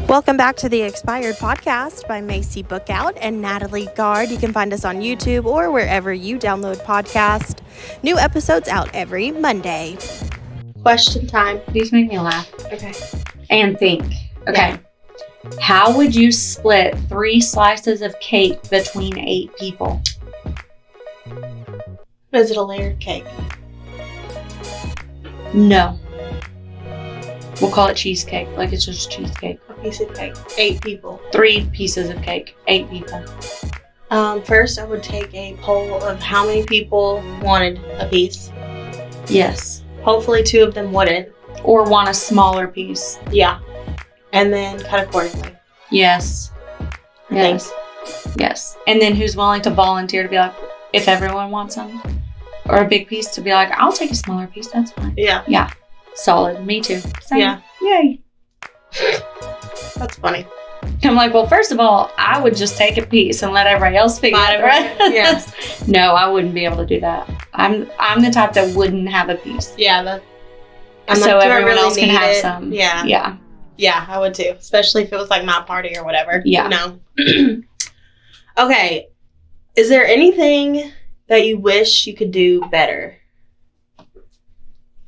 Welcome back to the Expired Podcast by Macy Bookout and Natalie Gard. You can find us on YouTube or wherever you download podcasts. New episodes out every Monday. Question time. These make me laugh. Okay. And think. Okay. Yeah. How would you split 3 slices of cake between 8 people? Is it a layered cake? No. We'll call it cheesecake. Like it's just cheesecake. A piece of cake. 8 people. 3 pieces of cake. 8 people. First, I would take a poll of how many people wanted a piece. Yes. Hopefully 2 of them wouldn't. Or want a smaller piece. Yeah. And then cut accordingly. Yes. Yes. Yes. And then who's willing to volunteer to be like, if everyone wants some? Or a big piece to be like, I'll take a smaller piece. That's fine. Yeah. Yeah. Solid. Me too. Same. Yeah. Yay. That's funny. I'm like, well, first of all, I would just take a piece and let everybody else figure it out. Yes. No, I wouldn't be able to do that. I'm the type that wouldn't have a piece. Yeah. So everyone else can have some. Yeah. Yeah. Yeah, I would too. Especially if it was like my party or whatever. Yeah. You know? Okay. Is there anything that you wish you could do better?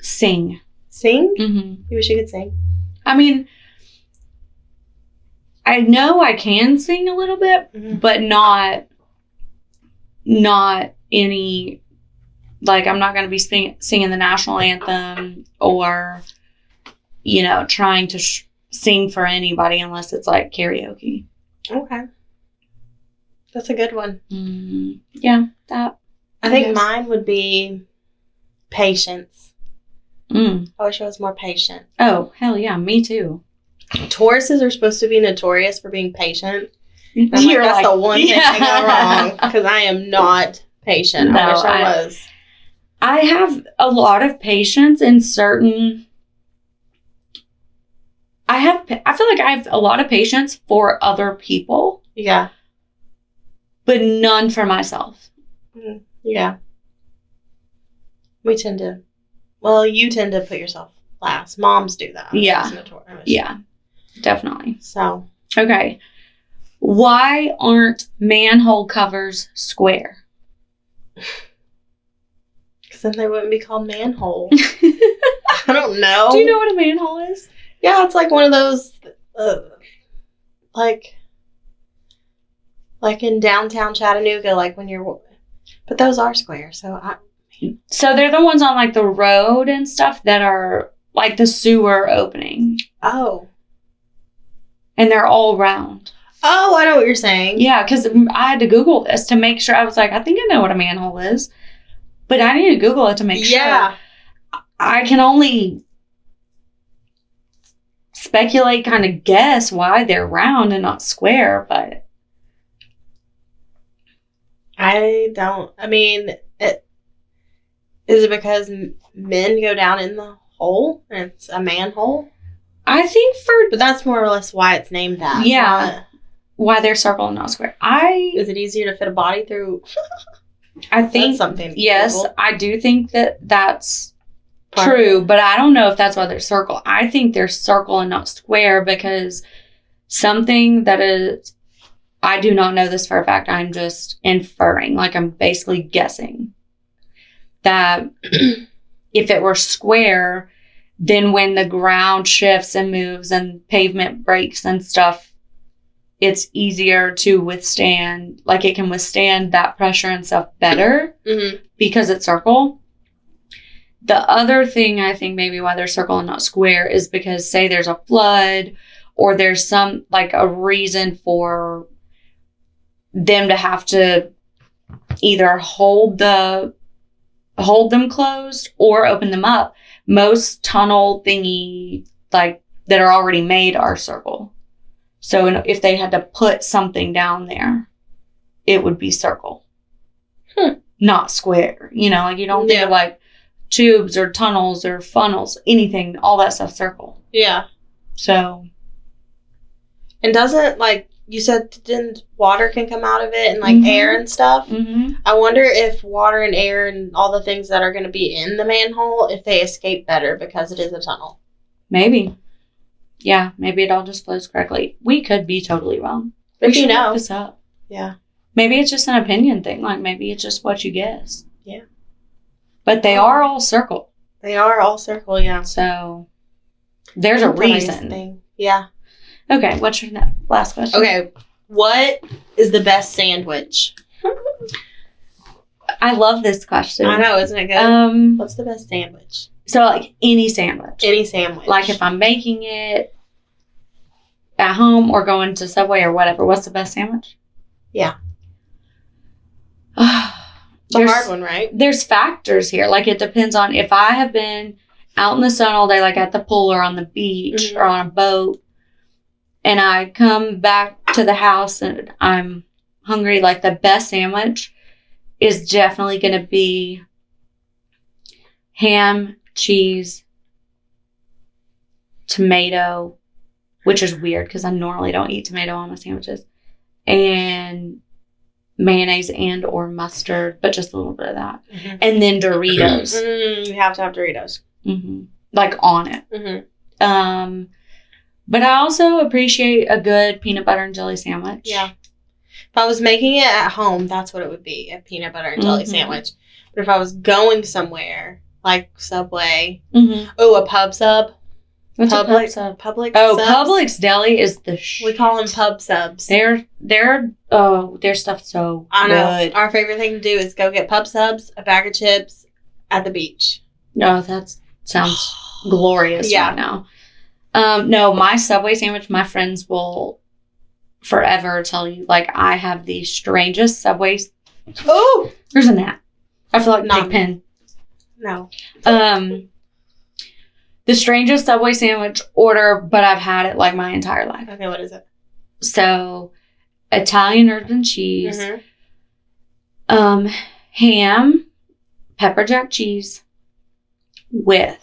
Sing. Sing? Mm-hmm. You wish you could sing? I mean, I know I can sing a little bit, but not any, like I'm not going to be singing the national anthem or, you know, trying to sing for anybody unless it's like karaoke. Okay. That's a good one. Yeah, that. I think mine would be patience. I wish I was more patient. Oh, hell yeah, me too. Tauruses are supposed to be notorious for being patient. You're that's like, the one thing I got wrong because I am not patient. No, I wish I was. I have a lot of patience in certain. I feel like I have a lot of patience for other people. Yeah. But none for myself. Yeah. We tend to. Well, you tend to put yourself last. Moms do that. Yeah. Yeah. Definitely. So. Okay. Why aren't manhole covers square? Because then they wouldn't be called manhole. I don't know. Do you know what a manhole is? Yeah, it's like one of those, like in downtown Chattanooga, like when you're, but those are square, so they're the ones on like the road and stuff that are like the sewer opening. Oh. And they're all round. Oh, I know what you're saying. Yeah, because I had to Google this to make sure. I was like, I think I know what a manhole is. But I need to Google it to make sure. Yeah. I can only speculate, kind of guess why they're round and not square, but. Is it because men go down in the hole and it's a manhole? I think but that's more or less why it's named that. Yeah. Why they're circle and not square. Is it easier to fit a body through? I think. That's something. Yes, Google. I do think that's true, but I don't know if that's why they're circle. I think they're circle and not square because something that is. I do not know this for a fact. I'm just inferring. Like I'm basically guessing that if it were square, then when the ground shifts and moves and pavement breaks and stuff, it's easier to withstand, like it can withstand that pressure and stuff better because it's circle. The other thing I think maybe why they're circle and not square is because say there's a flood or there's some like a reason for them to have to either hold them closed or open them up. Most tunnel thingy like that are already made are circle. So if they had to put something down there, it would be circle, not square. You know, like you don't think of like tubes or tunnels or funnels, anything, all that stuff circle. Yeah. So. And doesn't like you said, then water can come out of it and like air and stuff. I wonder if water and air and all the things that are going to be in the manhole, if they escape better because it is a tunnel. Maybe. Yeah, maybe it all just flows correctly. We could be totally wrong. But we should know. look this up. Yeah. Maybe it's just an opinion thing. Like, maybe it's just what you guess. Yeah. But they are all circle. They are all circle, yeah. So, there's a reason. Yeah. Okay, what's your last question? Okay, what is the best sandwich? I love this question. I know, isn't it good? What's the best sandwich? So, like, any sandwich. Any sandwich. Like, if I'm making it at home or going to Subway or whatever, what's the best sandwich? Yeah. It's a hard one, right? There's factors here. Like, it depends on if I have been out in the sun all day, like at the pool or on the beach or on a boat, and I come back to the house and I'm hungry, like, the best sandwich is definitely going to be ham, cheese, tomato, which is weird because I normally don't eat tomato on my sandwiches, and mayonnaise and or mustard, but just a little bit of that. Mm-hmm. And then Doritos. You have to have Doritos. Mm-hmm. Like, on it. Mm-hmm. But I also appreciate a good peanut butter and jelly sandwich. Yeah. If I was making it at home, that's what it would be, a peanut butter and jelly sandwich. But if I was going somewhere, like Subway, a pub sub. What's a pub sub? Publix subs. Publix Deli is the we call them pub subs. Their stuff's so I know. good. Our favorite thing to do is go get pub subs, a bag of chips at the beach. No, that sounds glorious right now. No, my Subway sandwich, my friends will forever tell you, like, I have the strangest Subways. Oh! There's a gnat. I feel like Pigpen. No. The strangest Subway sandwich order, but I've had it, like, my entire life. Okay, what is it? So, Italian herbs and cheese, ham, pepper jack cheese with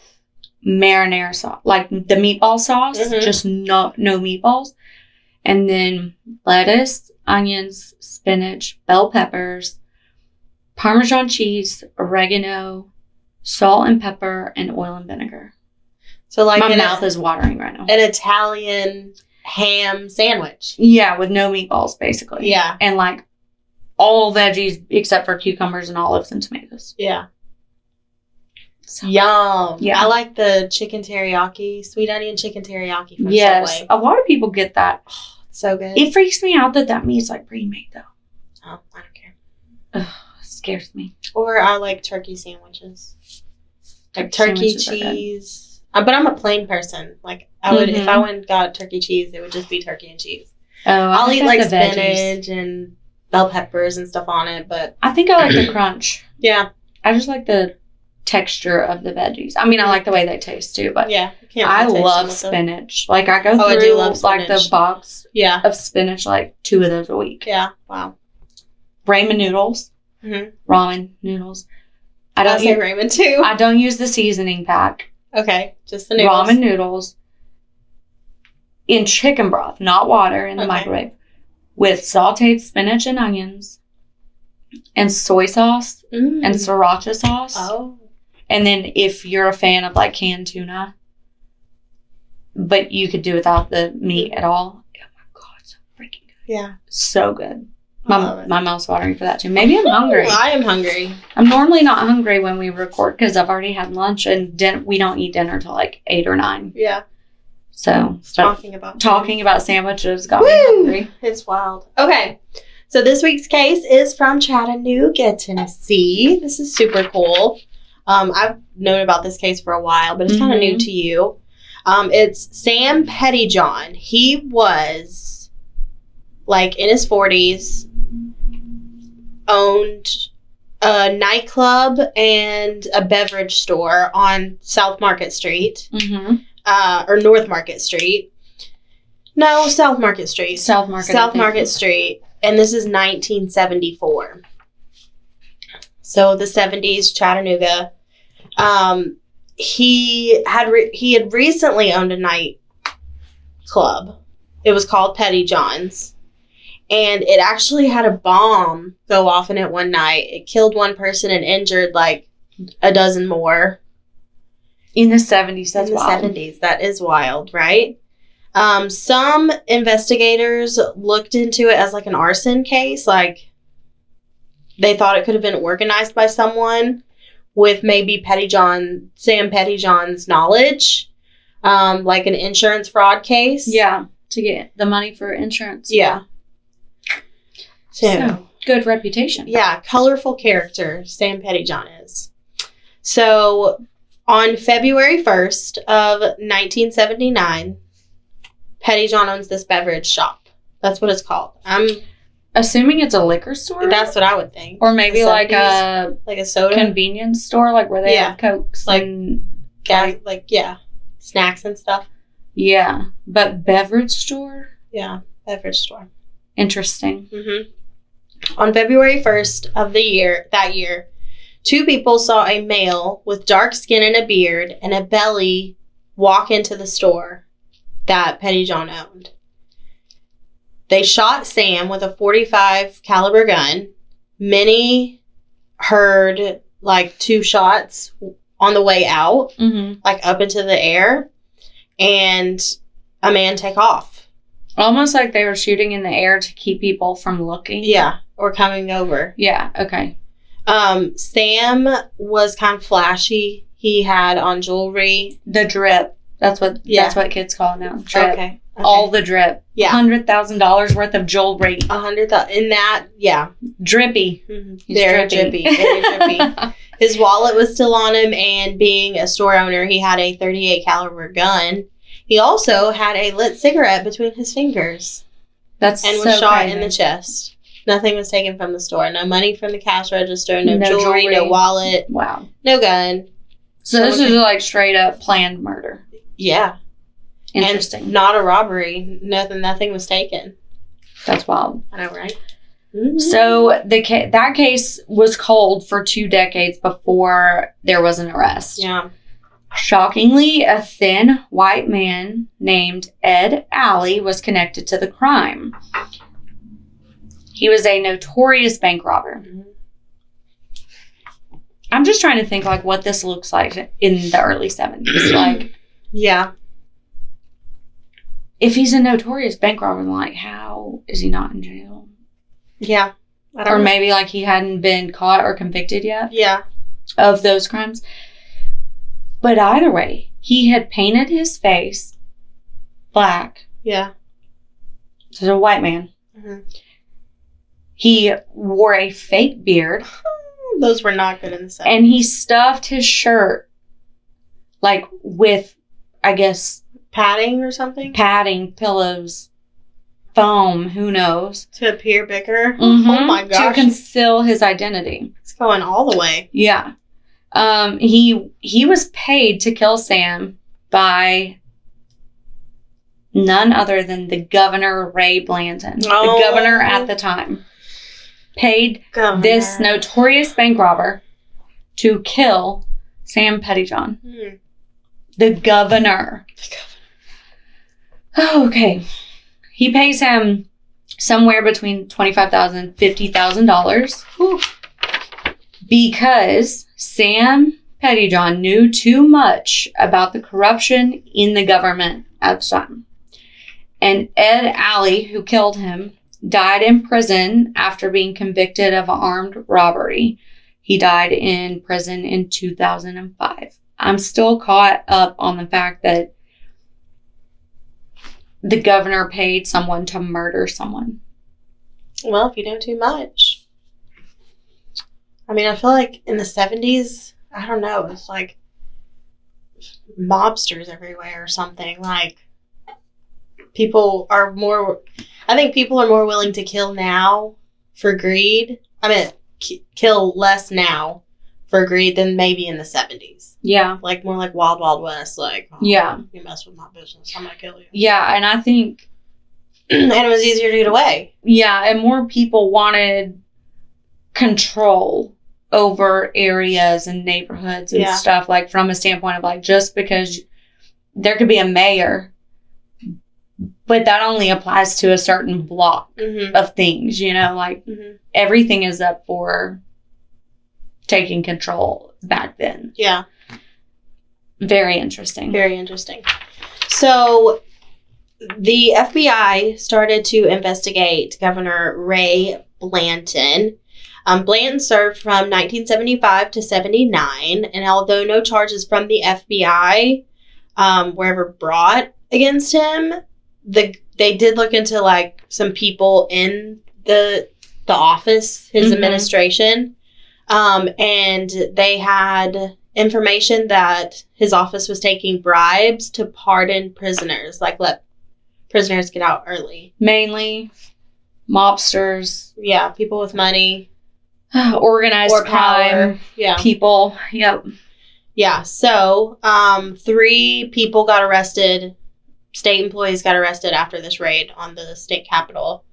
marinara sauce, like the meatball sauce, just no meatballs, and then lettuce, onions, spinach, bell peppers, Parmesan cheese, oregano, salt and pepper, and oil and vinegar. So, like, my mouth is watering right now. An Italian ham sandwich. Yeah, with no meatballs, basically. Yeah. And, like, all veggies except for cucumbers and olives and tomatoes. Yeah. So, yum. Yeah. I like the chicken teriyaki, sweet onion chicken teriyaki from Subway. A lot of people get that. Oh, it's so good. It freaks me out that meat's, like, pre-made, though. Oh, I don't care. Ugh, it scares me. Or I like turkey sandwiches. Like turkey cheese. But I'm a plain person. Like, I would, if I went and got turkey cheese, it would just be turkey and cheese. Oh, I'll eat, like, spinach and bell peppers and stuff on it, but I think I like the crunch. Yeah. I just like the texture of the veggies. I mean, I like the way they taste too, but yeah, I love spinach. Like, I go through I do love like the box of spinach, like 2 of those a week. Yeah, wow. Ramen noodles. Ramen noodles. I say ramen too. I don't use the seasoning pack. Okay, just the noodles. Ramen noodles in chicken broth, not water, in the microwave, with sauteed spinach and onions and soy sauce and sriracha sauce. Oh. And then if you're a fan of, like, canned tuna, but you could do without the meat at all. Oh my God, so freaking good. Yeah. So good. My mouth's watering for that too. Maybe I'm hungry. I am hungry. I'm normally not hungry when we record because I've already had lunch, and we don't eat dinner till like 8 or 9. Yeah. So talking about sandwiches got me hungry. It's wild. Okay. So this week's case is from Chattanooga, Tennessee. This is super cool. I've known about this case for a while, but it's kind of new to you. It's Sam Pettyjohn. He was, like, in his 40s, owned a nightclub and a beverage store on South Market Street. Or North Market Street. No, South Market Street. South Market Street. And this is 1974. So the 70s, Chattanooga. He had recently owned a night club. It was called Pettyjohn's. And it actually had a bomb go off in it one night. It killed one person and injured, like, a dozen more. In the 70s, that's wild. In the 70s. That is wild, right? Some investigators looked into it as like an arson case. Like, they thought it could have been organized by someone with maybe Sam Pettyjohn's knowledge. Like an insurance fraud case. Yeah, to get the money for insurance. Yeah. So, good reputation. Yeah, colorful character, Sam Pettyjohn is. So, on February 1st of 1979, Pettyjohn owns this beverage shop. That's what it's called. I'm assuming it's a liquor store? That's what I would think. Or maybe like a soda convenience store, like where they have Cokes. Snacks and stuff. Yeah, but beverage store? Yeah, beverage store. Interesting. Mm-hmm. On February 1st of that year, 2 people saw a male with dark skin and a beard and a belly walk into the store that Pettyjohn owned. They shot Sam with a .45 caliber gun. Many heard like 2 shots on the way out, like up into the air, and a man take off. Almost like they were shooting in the air to keep people from looking. Yeah, or coming over. Yeah, okay. Sam was kind of flashy. He had on jewelry. The drip. That's what kids call it now. Drip. Okay. All the drip. Yeah. $100,000 worth of jewelry. $100,000. In that, yeah. Drippy. Mm-hmm. Very drippy. Very drippy. His wallet was still on him, and being a store owner, he had a .38 caliber gun. He also had a lit cigarette between his fingers. And was shot crazy. In the chest. Nothing was taken from the store. No money from the cash register. No jewelry. No wallet. Wow. No gun. So this is like straight up planned murder. Yeah. Interesting. And not a robbery. Nothing was taken. That's wild. I know, right? Mm-hmm. So that case was cold for 2 decades before there was an arrest. Yeah. Shockingly, a thin white man named Ed Alley was connected to the crime. He was a notorious bank robber. Mm-hmm. I'm just trying to think like what this looks like in the early 70s. Like, yeah. If he's a notorious bank robber, like, how is he not in jail? Yeah. Or maybe like he hadn't been caught or convicted yet. Yeah. Of those crimes. But either way, he had painted his face black. Yeah. This is a white man. Mm-hmm. He wore a fake beard. Those were not good in the 70s. And he stuffed his shirt, like, with, I guess... padding or something? Padding, pillows, foam, who knows. To appear bigger? Mm-hmm. Oh my gosh. To conceal his identity. It's going all the way. Yeah. He was paid to kill Sam by none other than the Governor Ray Blanton. Oh. The governor at the time. Paid this notorious bank robber to kill Sam Pettyjohn. Hmm. The governor. Oh, okay. He pays him somewhere between $25,000 and $50,000 because Sam Pettyjohn knew too much about the corruption in the government at the time. And Ed Alley, who killed him, died in prison after being convicted of armed robbery. He died in prison in 2005. I'm still caught up on the fact that the governor paid someone to murder someone. Well, if you know too much. I mean, I feel like in the 70s, I don't know, it's like mobsters everywhere or something. Like, I think people are more willing to kill now for greed. I mean, kill less now for greed than maybe in the 70s. Yeah. Like, more like Wild Wild West. Like, yeah. You mess with my business, I'm going to kill you. Yeah, and I think... and it was easier to get away. Yeah, and more people wanted control over areas and neighborhoods and stuff. Like, from a standpoint of, like, just because there could be a mayor... But that only applies to a certain block of things, you know, like everything is up for taking control back then. Yeah. Very interesting. Very interesting. So the FBI started to investigate Governor Ray Blanton. Blanton served from 1975 to 79, and although no charges from the FBI were ever brought against him, they did look into like some people in the office, his administration, and they had information that his office was taking bribes to pardon prisoners, like let prisoners get out early. Mainly mobsters. Yeah, people with money. Organized crime. Yeah. People. Yep. Yeah, so 3 people got arrested. State employees got arrested after this raid on the state capitol.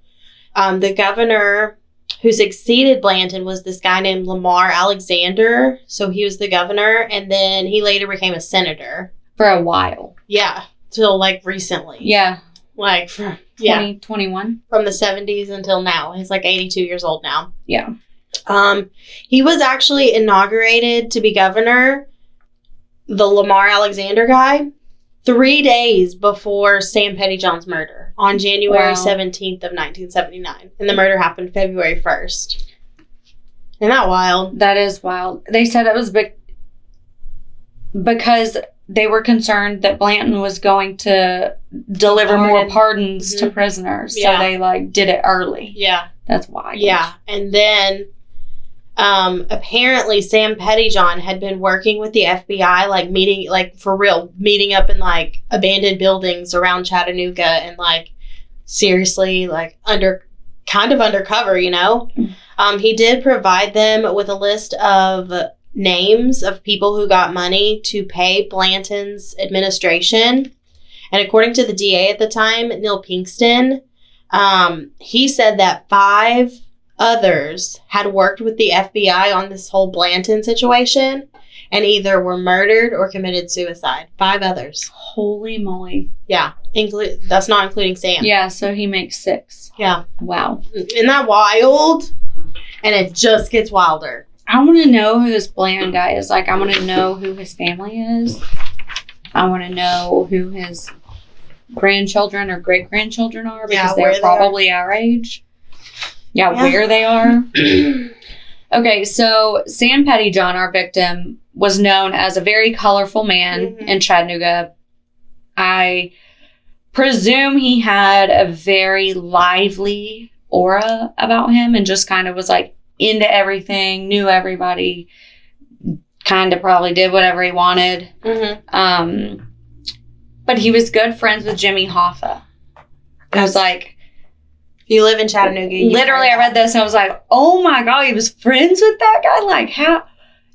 The governor who succeeded Blanton was this guy named Lamar Alexander. So he was the governor, and then he later became a senator. For a while. Yeah, till like recently. Yeah. Like, 2021. From the 70s until now. He's like 82 years old now. Yeah. He was actually inaugurated to be governor, the Lamar Alexander guy, 3 days before Sam Pettyjohn's murder on January 17th of 1979. And the murder happened February 1st. Isn't that wild? That is wild. They said it was because they were concerned that Blanton was going to deliver more pardons to prisoners. So they like did it early. Yeah. That's wild. Yeah. And then apparently Sam Pettyjohn had been working with the FBI, like meeting, like for real, meeting up in like abandoned buildings around Chattanooga and like seriously like undercover, you know? He did provide them with a list of names of people who got money to pay Blanton's administration. And according to the DA at the time, Neil Pinkston, he said that 5 others had worked with the FBI on this whole Blanton situation and either were murdered or committed suicide. 5 others. Holy moly. Yeah. That's not including Sam. Yeah, so he makes 6. Yeah. Wow. Isn't that wild? And it just gets wilder. I want to know who this Blanton guy is. Like, I want to know who his family is. I want to know who his grandchildren or great-grandchildren are because they're probably our age. Yeah, where they are. Okay, so Sam Pettyjohn, our victim, was known as a very colorful man in Chattanooga. I presume he had a very lively aura about him and just kind of was like into everything, knew everybody, kind of probably did whatever he wanted. But he was good friends with Jimmy Hoffa. I was like, if you live in Chattanooga, literally, I read this and I was like, oh my God, he was friends with that guy? Like, how?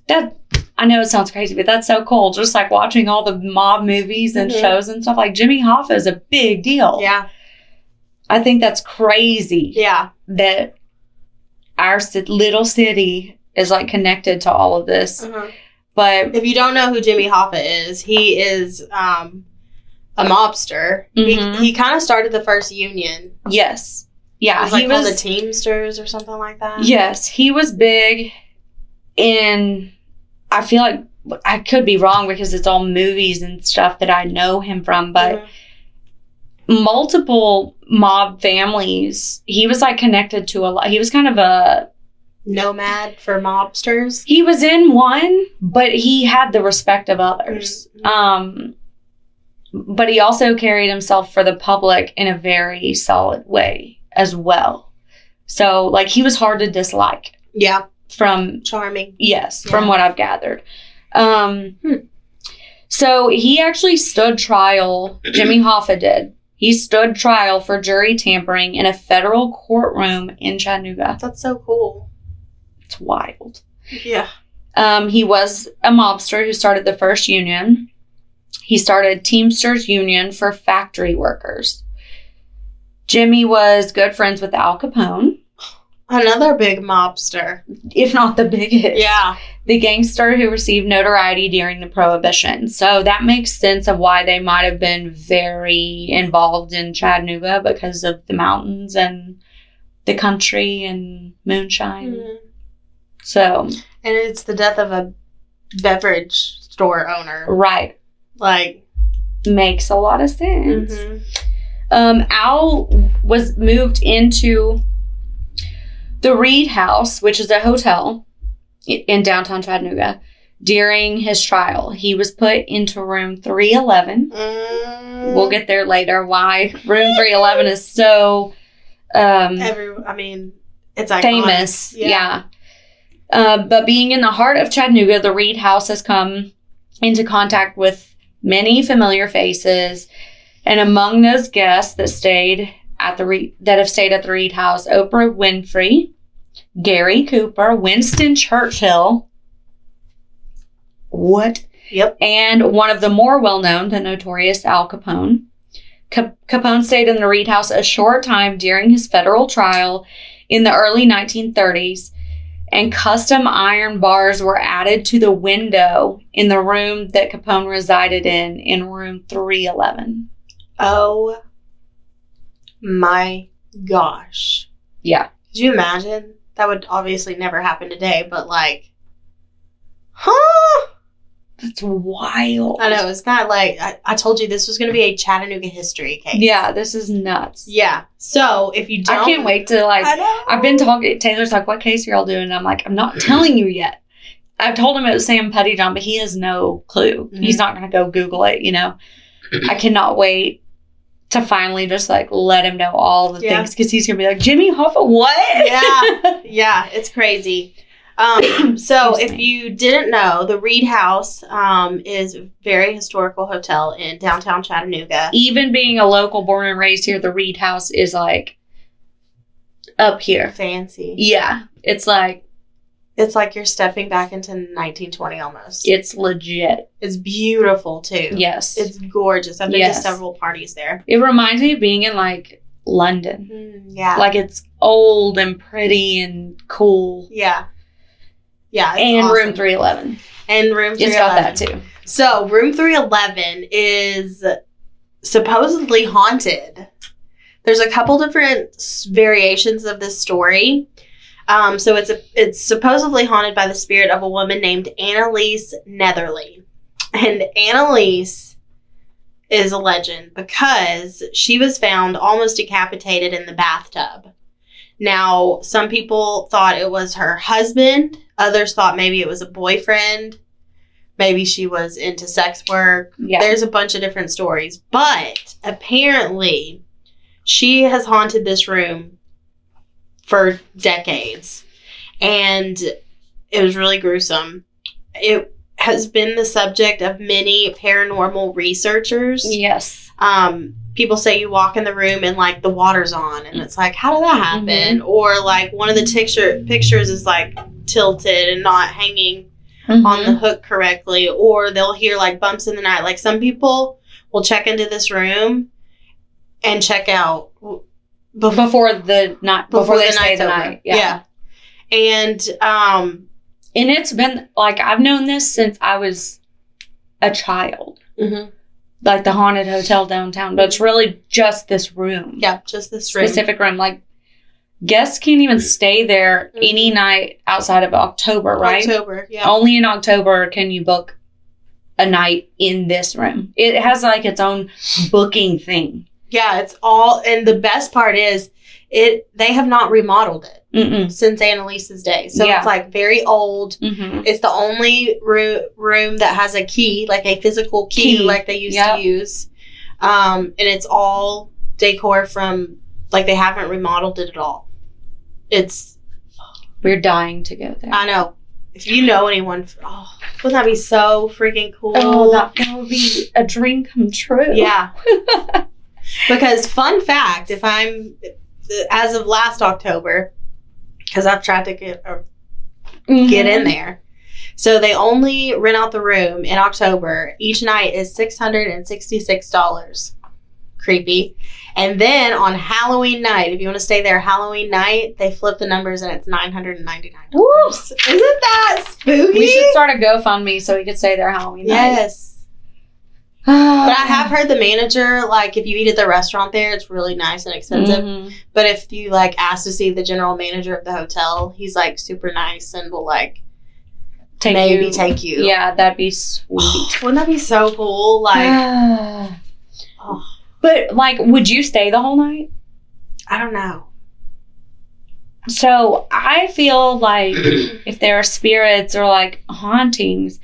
That, I know it sounds crazy, but that's so cool. Just like watching all the mob movies and shows and stuff. Like, Jimmy Hoffa is a big deal. Yeah. I think that's crazy. Yeah. That our little city is like connected to all of this. But if you don't know who Jimmy Hoffa is, he is a mobster. He kind of started the first union. Yes. Yeah. He was the Teamsters or something like that. Yes. He was big in, I feel like I could be wrong because it's all movies and stuff that I know him from, but multiple mob families, he was like connected to a lot. He was kind of a nomad for mobsters. He was in one, but he had the respect of others. But he also carried himself for the public in a very solid way as well. So, like, he was hard to dislike. Yeah. From charming. Yes, from what I've gathered. So he actually stood trial. Jimmy Hoffa did. He stood trial for jury tampering in a federal courtroom in Chattanooga. That's so cool. It's wild. Yeah. He was a mobster who started the first union. He started Teamsters Union for factory workers. Jimmy was good friends with Al Capone. Another big mobster. If not the biggest. Yeah. The gangster who received notoriety during the Prohibition. So that makes sense of why they might have been very involved in Chattanooga because of the mountains and the country and moonshine. So. And it's the death of a beverage store owner. Right. Like. Makes a lot of sense. Al was moved into the Reed House, which is a hotel in downtown Chattanooga, during his trial. He was put into room 311. We'll get there later why room 311 is so it's iconic. famous. Yeah. But being in the heart of Chattanooga, the Reed House has come into contact with many familiar faces. And among those guests that stayed at the Reed House, Oprah Winfrey, Gary Cooper, Winston Churchill. What? Yep. And one of the more well-known, the notorious Al Capone. Capone stayed in the Reed House a short time during his federal trial in the early 1930s, and custom iron bars were added to the window in the room that Capone resided in room 311. Oh my gosh. Yeah. Could you imagine? That would obviously never happen today, but That's wild. I know, it's not like, I told you this was going to be a Chattanooga history case. Yeah, this is nuts. Yeah. So, if you don't... I can't wait to, I've been talking, Taylor's like, what case are y'all doing? And I'm like, I'm not telling you yet. I've told him it was Sam Pettyjohn, but he has no clue. Mm-hmm. He's not going to go Google it, I cannot wait to finally just, let him know all the things, because he's going to be like, Jimmy Hoffa, what? Yeah, it's crazy. So if you didn't know, the Reed House is a very historical hotel in downtown Chattanooga. Even being a local, born and raised here, the Reed House is up here. Fancy. Yeah. It's like you're stepping back into 1920 almost. It's legit. It's beautiful too. Yes. It's gorgeous. I've been to several parties there. It reminds me of being in London. Yeah. It's old and pretty and cool. Yeah. Yeah, and awesome. room 311. And room 311. It's got that too. So, room 311 is supposedly haunted. There's a couple different variations of this story. So, it's supposedly haunted by the spirit of a woman named Annalise Netherly. And Annalise is a legend because she was found almost decapitated in the bathtub. Now, some people thought it was her husband. Others thought maybe it was a boyfriend. Maybe she was into sex work. Yeah. There's a bunch of different stories. But apparently, she has haunted this room for decades. And it was really gruesome. It has been the subject of many paranormal researchers. Yes. People say you walk in the room and the water's on, and it's like, how did that happen? Mm-hmm. Or one of the pictures is tilted and not hanging on the hook correctly, or they'll hear bumps in the night. Some people will check into this room and check out before they stay the night. Yeah. And it's been I've known this since I was a child. Mm-hmm. The haunted hotel downtown, but it's really just this room. Yeah, just this room. Specific room. Guests can't even stay there any night outside of October, right? October, yeah. Only in October can you book a night in this room. It has its own booking thing. Yeah, it's all, and the best part is they have not remodeled it since Annalise's day. So it's very old. Mm-hmm. It's the only room that has a key, a physical key. They used to use. And it's all decor from, they haven't remodeled it at all. We're dying to go there. I know. If you know anyone, wouldn't that be so freaking cool? Oh, that would be a dream come true. Yeah. Because fun fact, as of last October, because I've tried to get in there. So they only rent out the room in October. Each night is $666. Creepy. And then on Halloween night, if you want to stay there Halloween night, they flip the numbers and it's $999. Woo! Isn't that spooky? We should start a GoFundMe so we could stay there Halloween night. Yes. But I have heard the manager, if you eat at the restaurant there, it's really nice and expensive. Mm-hmm. But if you, ask to see the general manager of the hotel, he's, super nice and will, take you. Yeah, that'd be sweet. Wouldn't that be so cool? But, like, would you stay the whole night? I don't know. So, I feel like if there are spirits or, like, hauntings,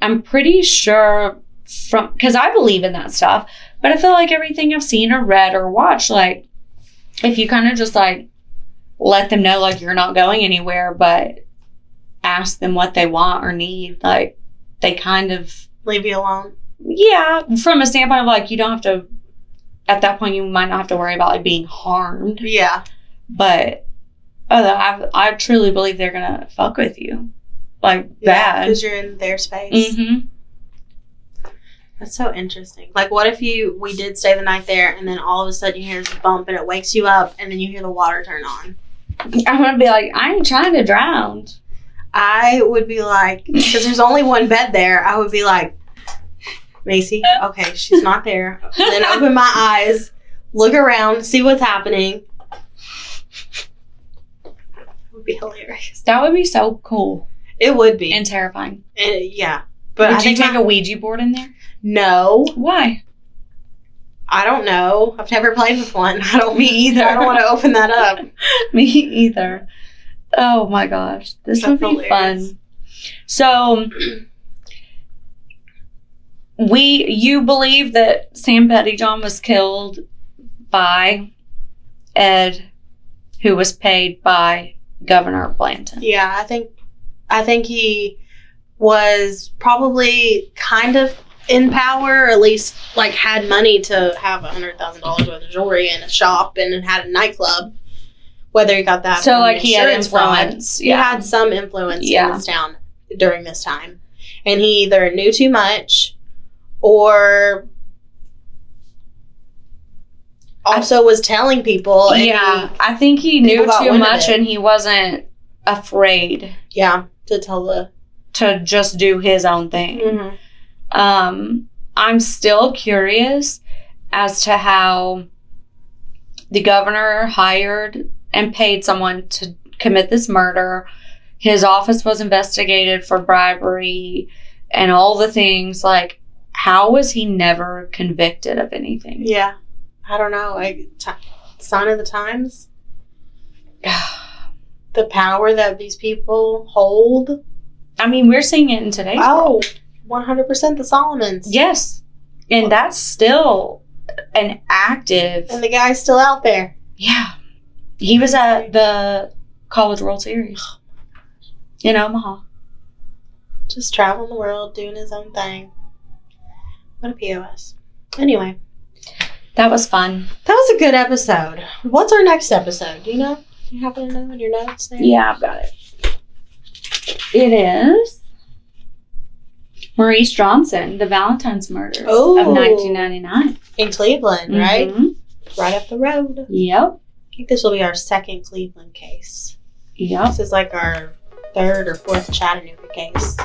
I'm pretty sure because I believe in that stuff, but I feel like everything I've seen or read or watched, like, if you kind of just, like, let them know, like, you're not going anywhere, but ask them what they want or need, like, they kind of... Leave you alone? Yeah, from a standpoint of, like, you don't have to... At that point, you might not have to worry about, like, being harmed. Yeah. But, I truly believe they're gonna fuck with you. Like, bad. Because you're in their space. Mm-hmm. That's so interesting. Like, what if we did stay the night there, and then all of a sudden you hear this bump, and it wakes you up, and then you hear the water turn on? I'm gonna be like, I ain't trying to drown. I would be like, because there's only one bed there, I would be like, Macy, okay, she's not there. And then open my eyes, look around, see what's happening. It would be hilarious. That would be so cool. It would be. And terrifying. Yeah. But would you take a Ouija board in there? No. Why? I don't know. I've never played with one. Me either. I don't want to open that up. Me either. Oh my gosh. This would be hilarious. Fun. So, you believe that Sam Pettyjohn was killed by Ed, who was paid by Governor Blanton. Yeah, I think he was probably kind of in power, or at least like had money to have $100,000 worth of jewelry in a shop and had a nightclub. Whether he got that, so like he had influence. He had some influence in this town during this time, and he either knew too much, or also was telling people. And I think he knew too much, and he wasn't afraid. Yeah, to just do his own thing. Mm-hmm. I'm still curious as to how the governor hired and paid someone to commit this murder. His office was investigated for bribery and all the things. Like, how was he never convicted of anything? Yeah. I don't know. Sign of the times? The power that these people hold. I mean, we're seeing it in today's world. 100% the Solomons. Yes. And that's still an active... And the guy's still out there. Yeah. He was at the College World Series in Omaha. Just traveling the world, doing his own thing. What a POS. Anyway. That was fun. That was a good episode. What's our next episode? Do you know? Do you happen to know in your notes there? Yeah, I've got it. It is Maurice Johnson, the Valentine's murders of 1999. In Cleveland, right? Right up the road. Yep. I think this will be our second Cleveland case. Yep. This is like our third or fourth Chattanooga case.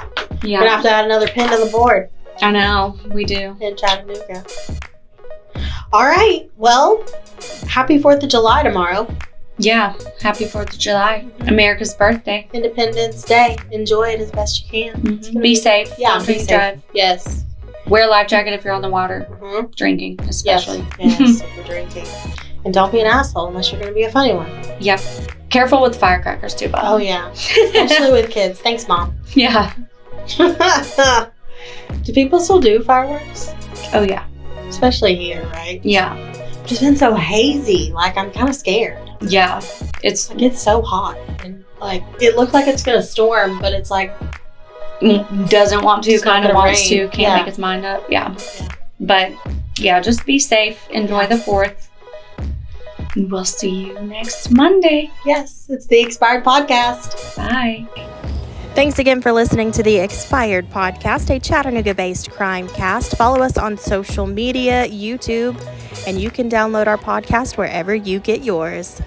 Yeah. We're going to have to add another pin to the board. I know. We do. In Chattanooga. All right. Well, happy 4th of July tomorrow. Yeah. Happy 4th of July. America's birthday. Independence Day. Enjoy it as best you can. Be safe. Yeah, be safe. Drive. Yes. Wear a life jacket if you're on the water. Drinking, especially. Yes, if you're drinking. And don't be an asshole unless you're going to be a funny one. Yep. Careful with firecrackers, too, Bob. Oh, yeah. Especially with kids. Thanks, Mom. Yeah. Do people still do fireworks? Oh, yeah. Especially here, right? Yeah. It's been so hazy. Like, I'm kind of scared. Yeah. It's so hot. And, like, it looks like it's going to storm, but it's like... doesn't want to, kind of wants to, can't make its mind up. Yeah. But, yeah, just be safe. Enjoy the 4th. We'll see you next Monday. Yes, it's the Expired Podcast. Bye. Thanks again for listening to the Expired Podcast, a Chattanooga-based crime cast. Follow us on social media, YouTube, and you can download our podcast wherever you get yours.